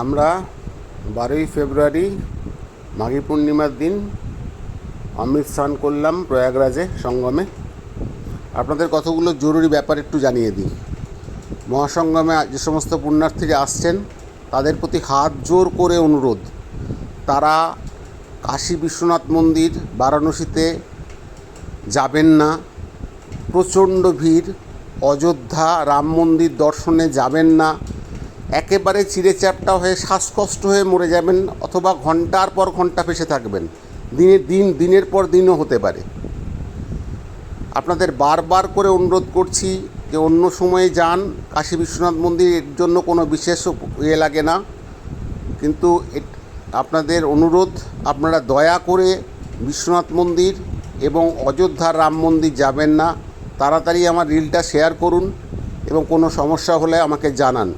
আমরা 12ই ফেব্রুয়ারি মাঘী পূর্ণিমার দিন অমৃত স্নান করলাম প্রয়াগরাজে সঙ্গমে। আপনাদের কতগুলো জরুরি ব্যাপার একটু জানিয়ে দিই। মহাসঙ্গমে যে সমস্ত পুণ্যার্থীরা আসছেন তাদের প্রতি হাত জোর করে অনুরোধ, তারা কাশী বিশ্বনাথ মন্দির বারাণসীতে যাবেন না, প্রচণ্ড ভিড়। অযোধ্যা রাম মন্দির দর্শনে যাবেন না, একেবারে চিড়েচ্যাপ্টা হয়ে শ্বাসকষ্ট হয়ে মরে যাবেন, অথবা ঘন্টার পর ঘন্টা ফেসে থাকবেন। দিনের পর দিনও হতে পারে। আপনাদের বারবার করে অনুরোধ করছি যে অন্য সময়ে যান, কাশী বিশ্বনাথ মন্দিরের জন্য কোনো বিশেষ লাগে না, কিন্তু আপনাদের অনুরোধ, আপনারা দয়া করে বিশ্বনাথ মন্দির এবং অযোধ্যার রাম মন্দির যাবেন না। তাড়াতাড়ি আমার রিলটা শেয়ার করুন এবং কোনো সমস্যা হলে আমাকে জানান।